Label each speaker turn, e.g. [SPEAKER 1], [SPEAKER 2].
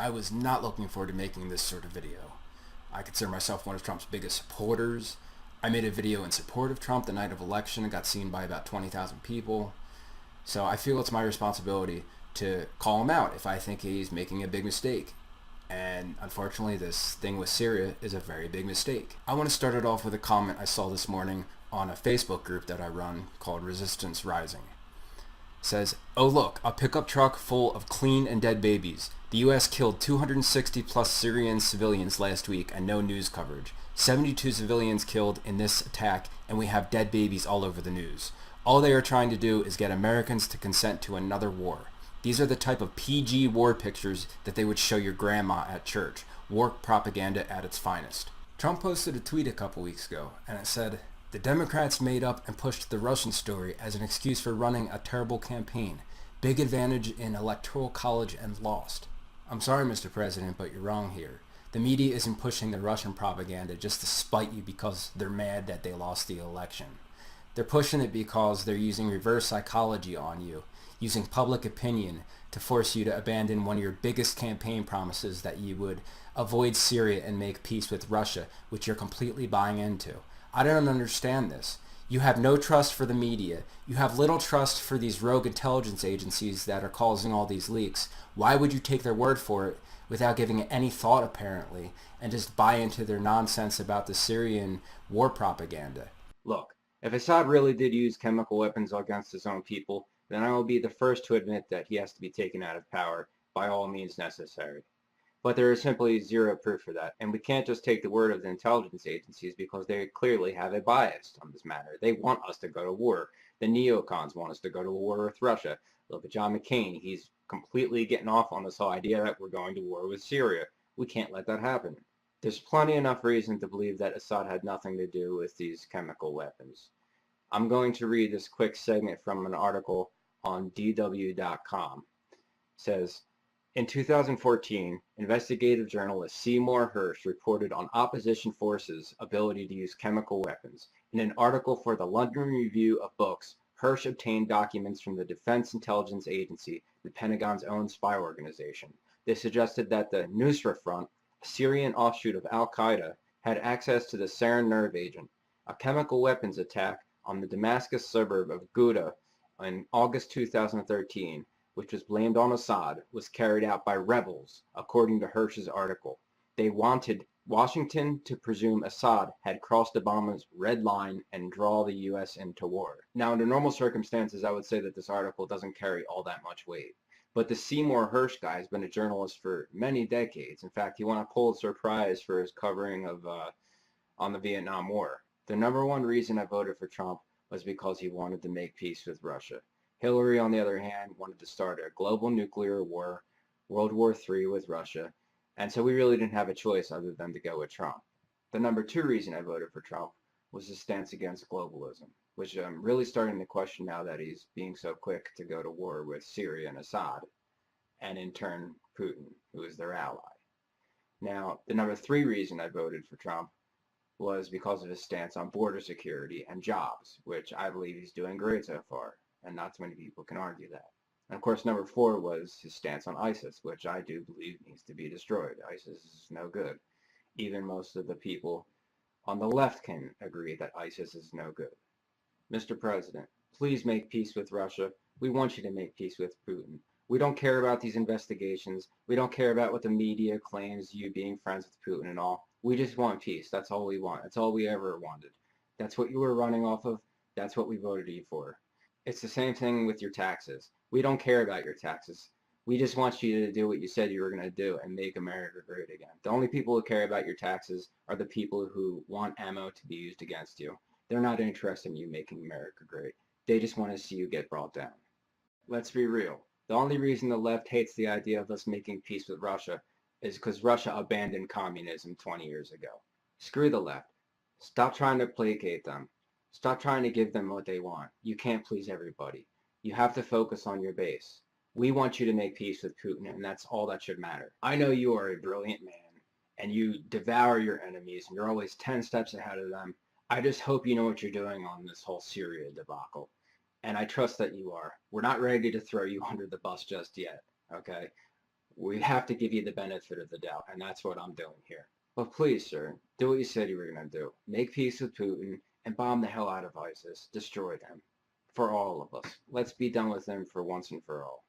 [SPEAKER 1] I was not looking forward to making this sort of video. I consider myself one of Trump's biggest supporters. I made a video in support of Trump the night of election and got seen by about 20,000 people. So I feel it's my responsibility to call him out if I think he's making a big mistake. And unfortunately, this thing with Syria is a very big mistake. I want to start it off with a comment I saw this morning on a Facebook group that I run called Resistance Rising. It says, "Oh look, a pickup truck full of clean and dead babies. The U.S. killed 260 plus Syrian civilians last week and no news coverage. 72 civilians killed in this attack, and we have dead babies all over the news. All they are trying to do is get Americans to consent to another war. These are the type of PG war pictures that they would show your grandma at church. War propaganda at its finest." Trump posted a tweet a couple weeks ago, and it said, "The Democrats made up and pushed the Russian story as an excuse for running a terrible campaign. Big advantage in electoral college and lost." I'm sorry, Mr. President, but you're wrong here. The media isn't pushing the Russian propaganda just to spite you because they're mad that they lost the election. They're pushing it because they're using reverse psychology on you, using public opinion to force you to abandon one of your biggest campaign promises that you would avoid Syria and make peace with Russia, which you're completely buying into. I don't understand this. You have no trust for the media. You have little trust for these rogue intelligence agencies that are causing all these leaks. Why would you take their word for it without giving it any thought apparently and just buy into their nonsense about the Syrian war propaganda? Look, if Assad really did use chemical weapons against his own people, then I will be the first to admit that he has to be taken out of power by all means necessary. But there is simply zero proof for that, and we can't just take the word of the intelligence agencies because they clearly have a bias on this matter. They want us to go to war. The neocons want us to go to war with Russia. Look at John McCain. He's completely getting off on this whole idea that we're going to war with Syria. We can't let that happen. There's plenty enough reason to believe that Assad had nothing to do with these chemical weapons. I'm going to read this quick segment from an article on DW.com. It says, in 2014, investigative journalist Seymour Hersh reported on opposition forces' ability to use chemical weapons. In an article for the London Review of Books, Hersh obtained documents from the Defense Intelligence Agency, the Pentagon's own spy organization. They suggested that the Nusra Front, a Syrian offshoot of al-Qaeda, had access to the sarin nerve agent. A chemical weapons attack on the Damascus suburb of Ghouta in August 2013, which was blamed on Assad, was carried out by rebels, according to Hersh's article. They wanted Washington to presume Assad had crossed Obama's red line and draw the U.S. into war. Now, under normal circumstances, I would say that this article doesn't carry all that much weight. But the Seymour Hersh guy has been a journalist for many decades. In fact, he won a Pulitzer Prize for his covering of on the Vietnam War. The number one reason I voted for Trump was because he wanted to make peace with Russia. Hillary, on the other hand, wanted to start a global nuclear war, World War III with Russia, and so we really didn't have a choice other than to go with Trump. The number two reason I voted for Trump was his stance against globalism, which I'm really starting to question now that he's being so quick to go to war with Syria and Assad, and in turn Putin, who is their ally. Now, the number three reason I voted for Trump was because of his stance on border security and jobs, which I believe he's doing great so far, and not too many people can argue that. And of course, number four was his stance on ISIS, which I do believe needs to be destroyed. ISIS is no good. Even most of the people on the left can agree that ISIS is no good. Mr. President, please make peace with Russia. We want you to make peace with Putin. We don't care about these investigations. We don't care about what the media claims, you being friends with Putin and all. We just want peace. That's all we want. That's all we ever wanted. That's what you were running off of. That's what we voted you for. It's the same thing with your taxes. We don't care about your taxes. We just want you to do what you said you were going to do and make America great again. The only people who care about your taxes are the people who want ammo to be used against you. They're not interested in you making America great. They just want to see you get brought down. Let's be real. The only reason the left hates the idea of us making peace with Russia is because Russia abandoned communism 20 years ago. Screw the left. Stop trying to placate them. Stop trying to give them what they want. You can't please everybody. You have to focus on your base. We want you to make peace with Putin, and that's all that should matter. I know you are a brilliant man, and you devour your enemies, and you're always 10 steps ahead of them. I just hope you know what you're doing on this whole Syria debacle. And I trust that you are. We're not ready to throw you under the bus just yet, okay? We have to give you the benefit of the doubt, and that's what I'm doing here. But please, sir, do what you said you were going to do. Make peace with Putin and bomb the hell out of ISIS. Destroy them. For all of us. Let's be done with them for once and for all.